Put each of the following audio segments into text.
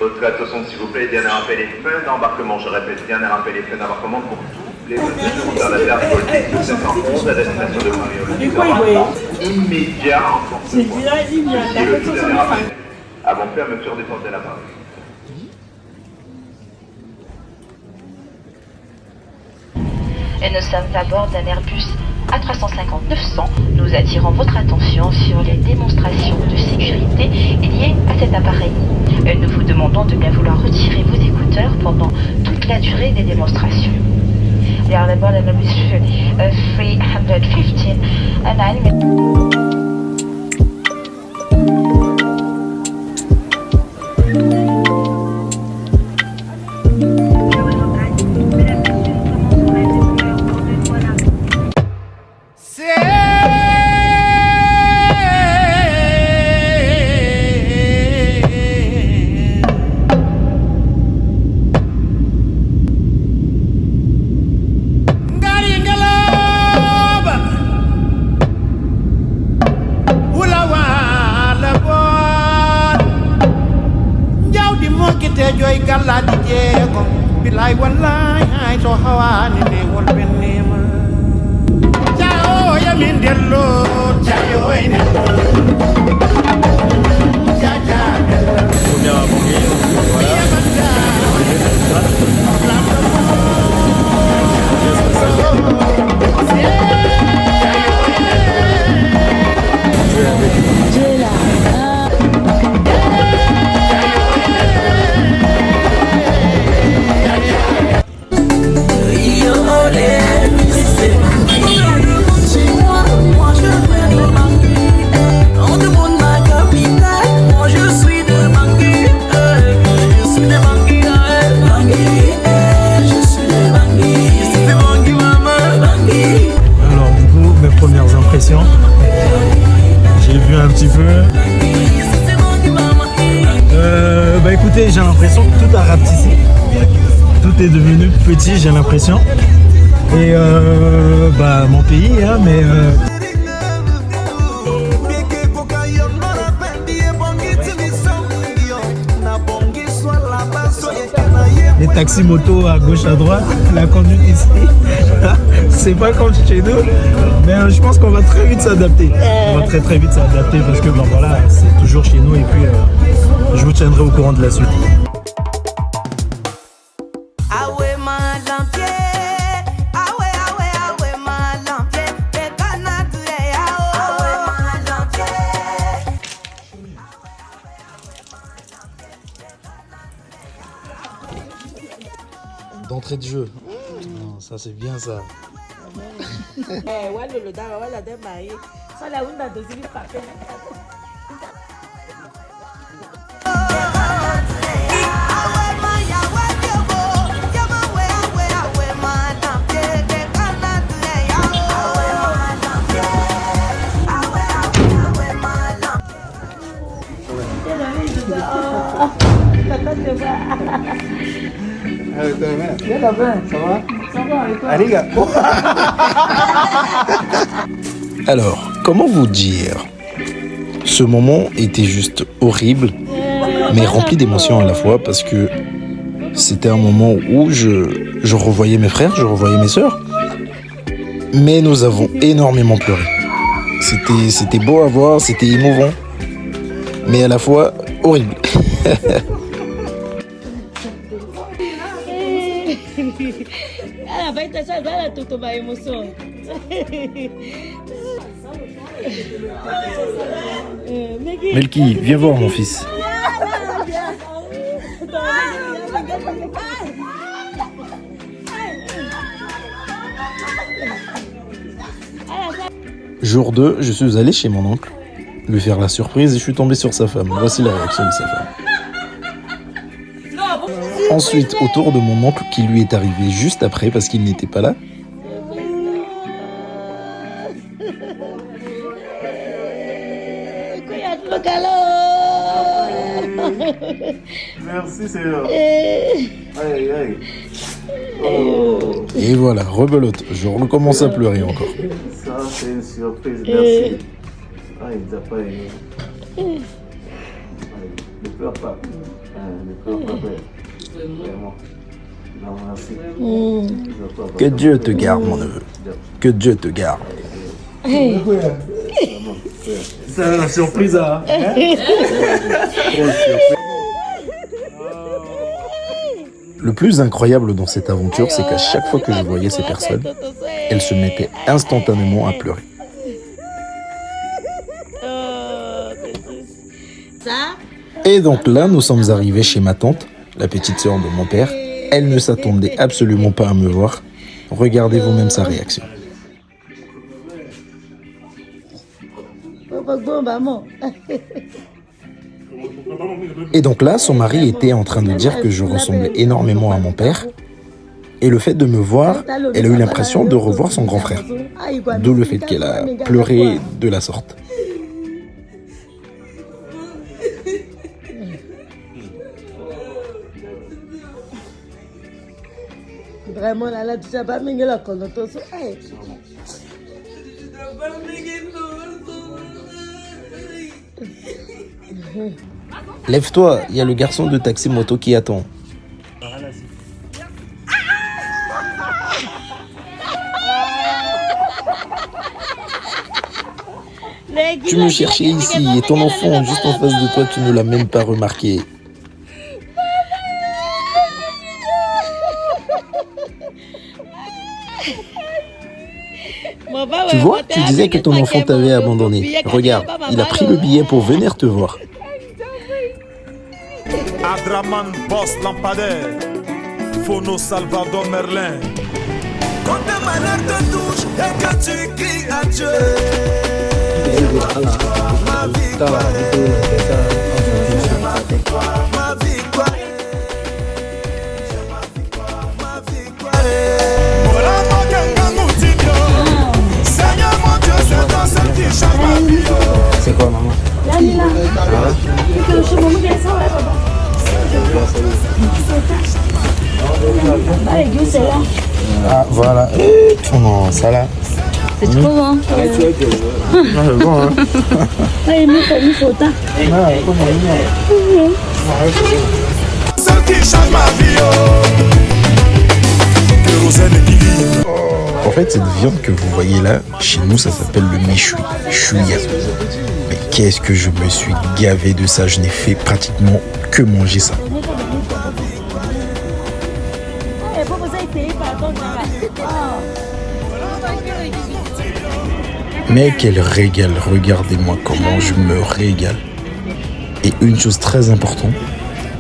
Votre attention s'il vous plaît, dernier rappel et fin d'embarquement. Je répète, dernier rappel et fin d'embarquement pour tous les passagers vers la terre politique de 711 à destination de Paris. Immédiat en force de poids. Ceci est le tout dernier rappel. Avant fermeture des portes de la Paris. Et nous sommes à bord d'un Airbus A350-900. Nous attirons votre attention sur les démonstrations de sécurité liées à cet appareil. Et nous vous demandons de bien vouloir retirer vos écouteurs pendant toute la durée des démonstrations. We are at bord of Airbus 315 and joy galla di jeego bilay wallahi hay to hawani ne wol bennima jao yamin dello jao ene jaja J'ai vu un petit peu. Bah écoutez, j'ai l'impression que tout a rapetissé. Tout est devenu petit, j'ai l'impression. Et bah mon pays, hein, mais les taxis motos à gauche à droite, la conduite ici, c'est pas comme chez nous, mais je pense qu'on va très vite s'adapter. On va très vite s'adapter parce que bon voilà, c'est toujours chez nous et puis je vous tiendrai au courant de la suite. D'entrée de jeu. Non, ça c'est bien ça. Alors, comment vous dire? Ce moment était juste horrible, mais rempli d'émotions à la fois parce que c'était un moment où je revoyais mes frères, je revoyais mes sœurs, mais nous avons énormément pleuré. C'était beau à voir, c'était émouvant, mais à la fois horrible. Melky, viens voir mon fils. Jour 2, je suis allé chez mon oncle, lui faire la surprise et je suis tombé sur sa femme. Voici la réaction de sa femme. Ensuite, au tour de mon oncle qui lui est arrivé juste après parce qu'il n'était pas là. Merci Seigneur. Aïe, aïe. Oh. Et voilà, rebelote. Je recommence à pleurer encore. Ça, c'est une surprise. Merci. Aïe, t'as pas aimé. Ne pleure pas. Ne pleure pas, père. Vraiment. Non, merci. Ne pleure pas. Que Dieu te garde, mon neveu. Que Dieu te garde. C'est la surprise, hein? Le plus incroyable dans cette aventure, c'est qu'à chaque fois que je voyais ces personnes, elles se mettaient instantanément à pleurer. Et donc là, nous sommes arrivés chez ma tante, la petite sœur de mon père. Elle ne s'attendait absolument pas à me voir. Regardez vous-même sa réaction. Et donc là, son mari était en train de dire que je ressemblais énormément à mon père. Et le fait de me voir, elle a eu l'impression de revoir son grand frère. D'où le fait qu'elle a pleuré de la sorte. Vraiment, là, tu sais pas, mais il a connoté ça. Lève-toi, il y a le garçon de taxi moto qui attend. Tu me cherchais ici et ton enfant juste en face de toi, tu ne l'as même pas remarqué. Tu vois, tu disais que ton enfant t'avait abandonné. Regarde, il a pris le billet pour venir te voir. Adraman Boss Lampadaire, Phono Salvador Merlin. Quand ta malheur te touche et que tu cries à Dieu, ma victoire, ma victoire, ma victoire. Voilà mon gangang Outinho. Seigneur mon Dieu, c'est dans ce qui change ma vie. C'est quoi, maman? Ah, voilà. Oh non, ça là. C'est trop bon. C'est bon, hein? Ce qui change ma vie. Kérosène et Guigui. En fait, cette viande que vous voyez là, chez nous, ça s'appelle le méchoui, chouïa. Mais qu'est-ce que je me suis gavé de ça, je n'ai fait pratiquement que manger ça. Mais quel régal, regardez-moi comment je me régale. Et une chose très importante,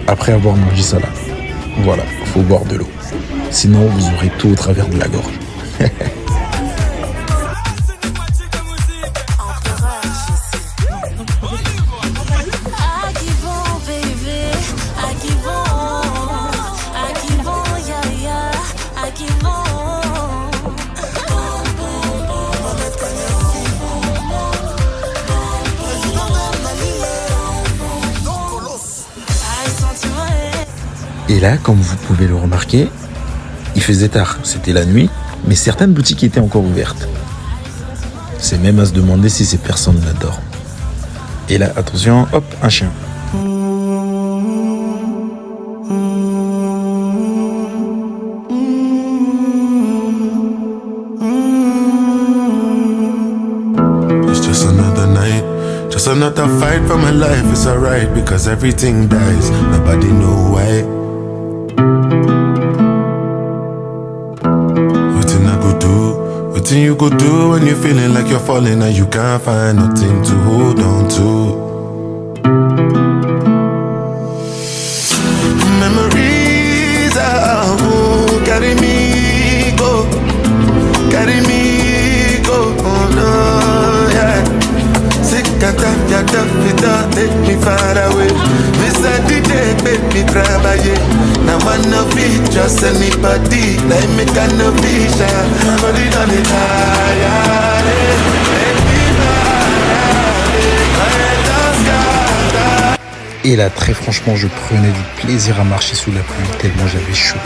après avoir mangé ça là, voilà, faut boire de l'eau. Sinon, vous aurez tout au travers de la gorge. Et là, comme vous pouvez le remarquer, il faisait tard, c'était la nuit, mais certaines boutiques étaient encore ouvertes. C'est même à se demander si ces personnes là dorment. Et là, attention, hop, un chien. It's just another night, just another fight for my life. It's alright because everything dies, nobody know why. Nothing you go do when you're feeling like you're falling and you can't find nothing to hold on to. Memories carry me go, oh no, yeah. Sick yata, take me far away. Miss I did make me travailler. Now I no fit just anybody. Like me can no vision. Body done it higher. Et là, très franchement, je prenais du plaisir à marcher sous la pluie tellement j'avais chaud.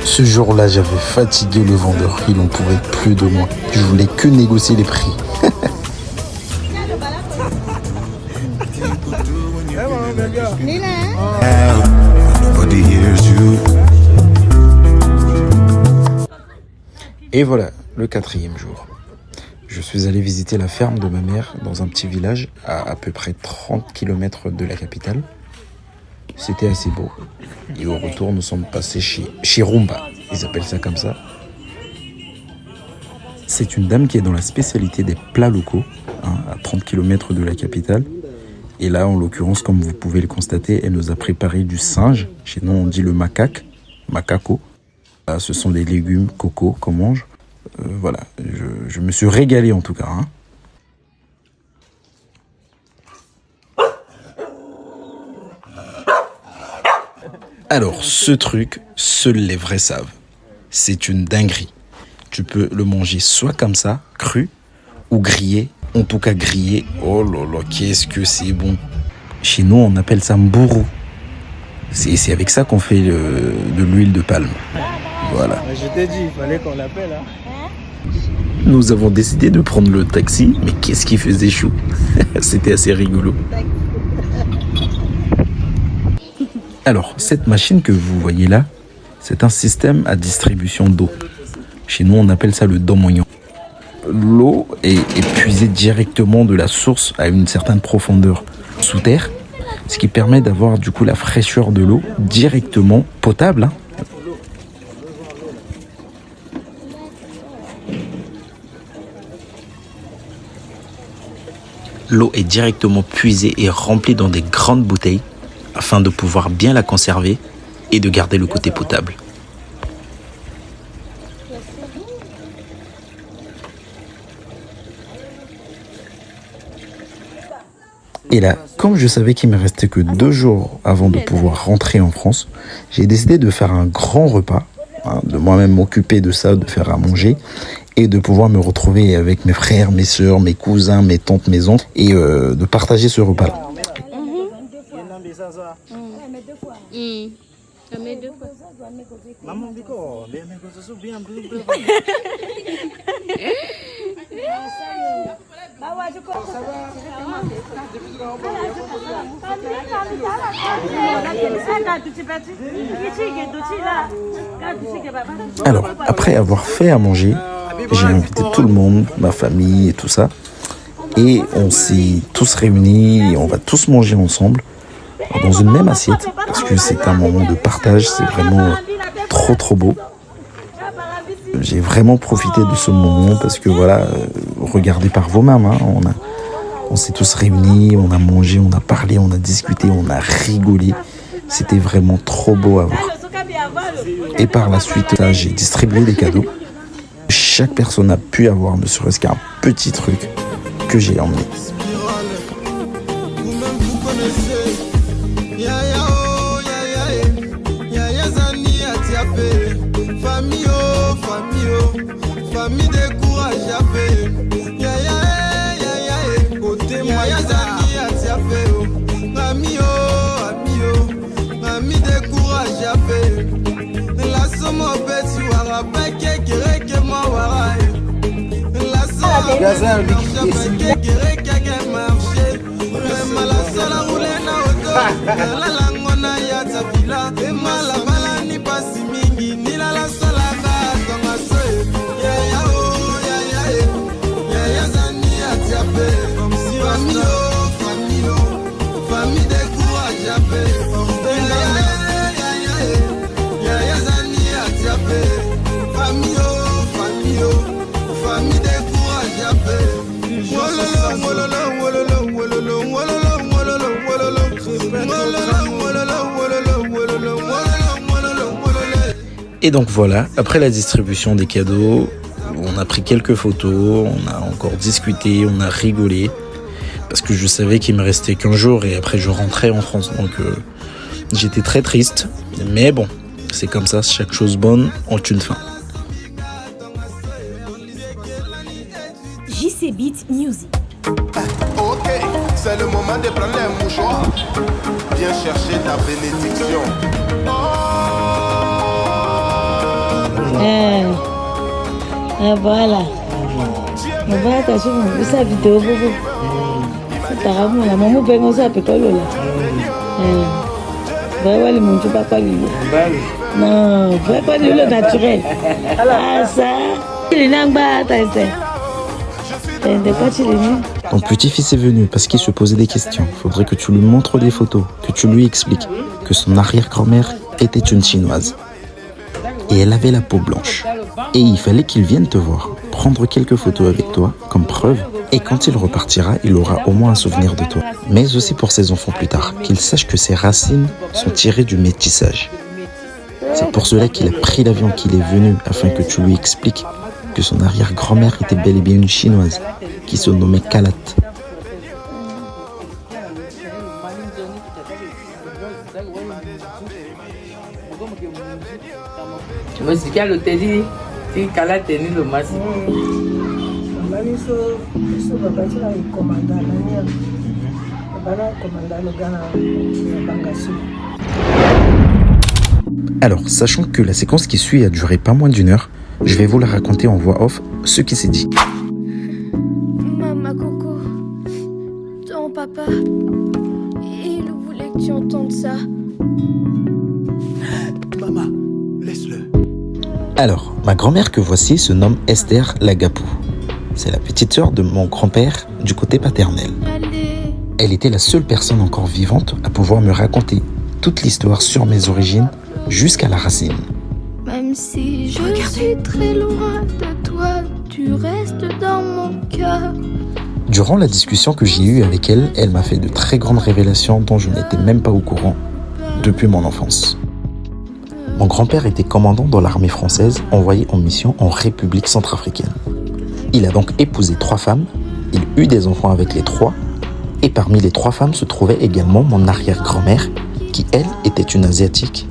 Ce jour-là, j'avais fatigué le vendeur. Il n'en pouvait plus de moi. Je voulais que négocier les prix. Nobody hears you. Et voilà, le 4e jour. Je suis allé visiter la ferme de ma mère dans un petit village à peu près 30 km de la capitale. C'était assez beau. Et au retour, nous sommes passés chez Rumba. Ils appellent ça comme ça. C'est une dame qui est dans la spécialité des plats locaux, à 30 km de la capitale. Et là, en l'occurrence, comme vous pouvez le constater, elle nous a préparé du singe. Chez nous, on dit le macaque, macaco. Ce sont des légumes coco qu'on mange. Voilà, je me suis régalé en tout cas. Alors, ce truc, seuls les vrais savent. C'est une dinguerie. Tu peux le manger soit comme ça, cru, ou grillé. En tout cas grillé. Oh là là, qu'est-ce que c'est bon. Chez nous, on appelle ça mbourou. C'est avec ça qu'on fait de l'huile de palme. Voilà. Je t'ai dit, il fallait qu'on l'appelle. Nous avons décidé de prendre le taxi, mais qu'est-ce qui faisait chaud. C'était assez rigolo. Alors, cette machine que vous voyez là, c'est un système à distribution d'eau. Chez nous, on appelle ça le domoignon. L'eau est puisée directement de la source à une certaine profondeur sous terre, ce qui permet d'avoir du coup la fraîcheur de l'eau directement potable. L'eau est directement puisée et remplie dans des grandes bouteilles afin de pouvoir bien la conserver et de garder le côté potable. Et là, comme je savais qu'il me restait que 2 jours avant de pouvoir rentrer en France, j'ai décidé de faire un grand repas, de moi-même m'occuper de ça, de faire à manger et de pouvoir me retrouver avec mes frères, mes sœurs, mes cousins, mes tantes, mes oncles et de partager ce repas-là. Alors, après avoir fait à manger, j'ai invité tout le monde, ma famille et tout ça. Et on s'est tous réunis et on va tous manger ensemble dans une même assiette. Parce que c'est un moment de partage, c'est vraiment trop beau. J'ai vraiment profité de ce moment parce que voilà, regardez par vous-même, on s'est tous réunis, on a mangé, on a parlé, on a discuté, on a rigolé. C'était vraiment trop beau à voir. Et par la suite, j'ai distribué des cadeaux. Chaque personne a pu avoir, ne serait-ce qu'un petit truc que j'ai emmené. Famille décourage à faire. Côté moi, y'a Zani à faire. Ami décourage à faire. La somme au bête, tu vas rappeler que moi, la somme au marché. Même à la salle à rouler na auto. La langue na ya tafila. Et ma la balani pas si mingi. Ni la salle à dans ma soeur. Famille décourage à faire. Famille décourage à Et donc voilà, après la distribution des cadeaux, on a pris quelques photos, on a encore discuté, on a rigolé. Parce que je savais qu'il me restait qu'1 jour et après je rentrais en France. Donc j'étais très triste. Mais bon, c'est comme ça, chaque chose bonne ont une fin. JC Beat Music. Ok, c'est le moment de prendre les mouchoirs. Viens chercher ta bénédiction. Voilà. On va attacher sa vidéo. Taramu la maman bengo ça peut pas lola. Vraiment les mon pas pas lui. Non, pas le naturel. Ah ça. Il n'a pas t'as Ton petit-fils est venu parce qu'il se posait des questions. Faudrait que tu lui montres des photos, que tu lui expliques que son arrière-grand-mère était une chinoise. Et elle avait la peau blanche. Et il fallait qu'il vienne te voir, prendre quelques photos avec toi comme preuve. Et quand il repartira, il aura au moins un souvenir de toi. Mais aussi pour ses enfants plus tard, qu'ils sachent que ses racines sont tirées du métissage. C'est pour cela qu'il a pris l'avion, qu'il est venu, afin que tu lui expliques que son arrière-grand-mère était bel et bien une chinoise qui se nommait Kalat. Alors, sachant que la séquence qui suit a duré pas moins d'1 heure, je vais vous la raconter en voix off ce qui s'est dit. Maman Coco, ton papa, il voulait que tu entendes ça. Maman, laisse-le. Alors, ma grand-mère que voici se nomme Esther Lagapou. C'est la petite sœur de mon grand-père du côté paternel. Elle était la seule personne encore vivante à pouvoir me raconter toute l'histoire sur mes origines jusqu'à la racine. Même si je suis très loin de toi, tu restes dans mon cœur. Durant la discussion que j'ai eue avec elle, elle m'a fait de très grandes révélations dont je n'étais même pas au courant depuis mon enfance. Mon grand-père était commandant dans l'armée française envoyé en mission en République centrafricaine. Il a donc épousé 3 femmes, il eut des enfants avec les 3, et parmi les 3 femmes se trouvait également mon arrière-grand-mère, qui elle était une asiatique,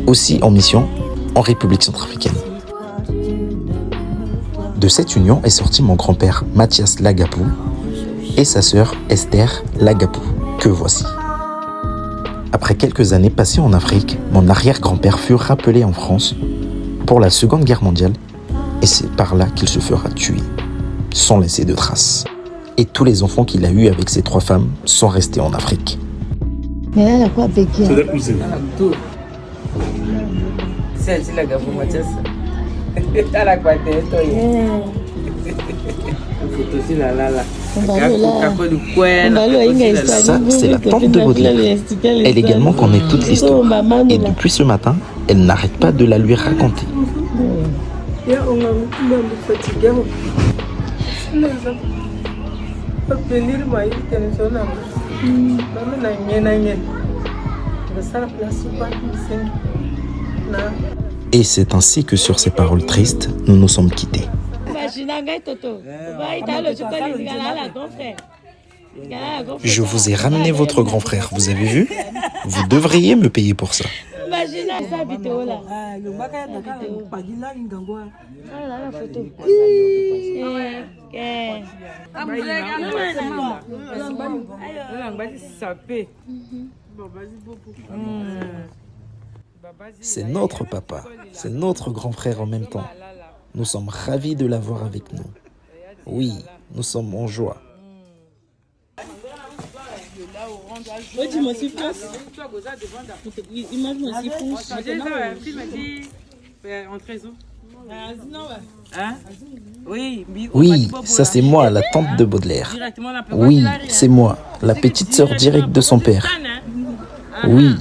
aussi en mission en République centrafricaine. De cette union est sorti mon grand-père Mathias Lagapou et sa sœur Esther Lagapou, que voici. Après quelques années passées en Afrique, mon arrière-grand-père fut rappelé en France pour la Seconde Guerre mondiale et c'est par là qu'il se fera tuer, sans laisser de traces. Et tous les enfants qu'il a eus avec ces 3 femmes sont restés en Afrique. Mais là, la quoi avec C'est des cousins. C'est la Gabou Mathias. T'as la quoi t'es toi. Photo si la la la. Ça, c'est la tante de Baudelaire. Elle également connaît toute l'histoire. Et depuis ce matin, elle n'arrête pas de la lui raconter. Et c'est ainsi que sur ces paroles tristes, nous nous sommes quittés. Je vous ai ramené votre grand frère, vous avez vu? Vous devriez me payer pour ça. C'est notre papa, c'est notre grand frère en même temps. Nous sommes ravis de l'avoir avec nous. Oui, nous sommes en joie. Oui, ça c'est moi, la tante de Baudelaire. Oui, c'est moi, la petite sœur directe de son père. Oui,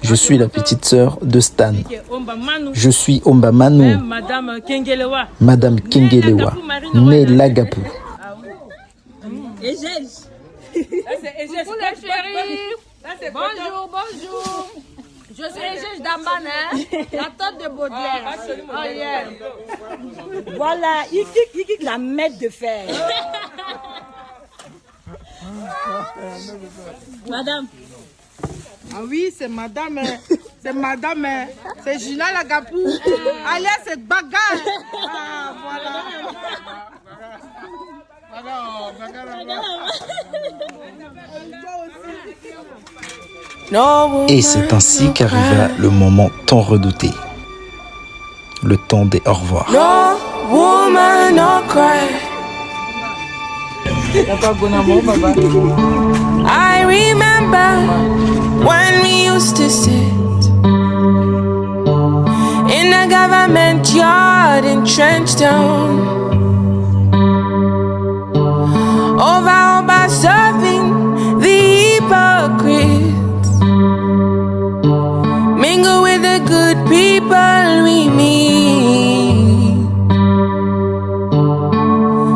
je suis la petite sœur de Stan. Je suis Omba Manu, Madame Kengelewa, née Lagapou. Bonjour, bonjour. Je suis Égège Dambane, la tante de Baudelaire. Oh yeah. Voilà, il la maître de fer. Madame. Ah oui, c'est madame, c'est Gina Lagapou, alias c'est Baga. Ah, voilà. Et c'est ainsi qu'arriva le moment tant redouté. Le temps des au revoir. No woman, no cry. I remember when we used to sit in a government yard in Trenchtown, over serving the hypocrites, mingle with the good people we meet,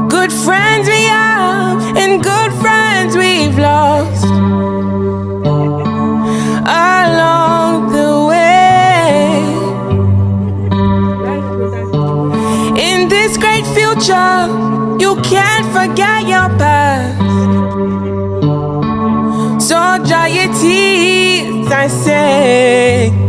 good friends we have and good friends we've lost along the way. In this great future, you can't forget your past. So dry your tears, I say.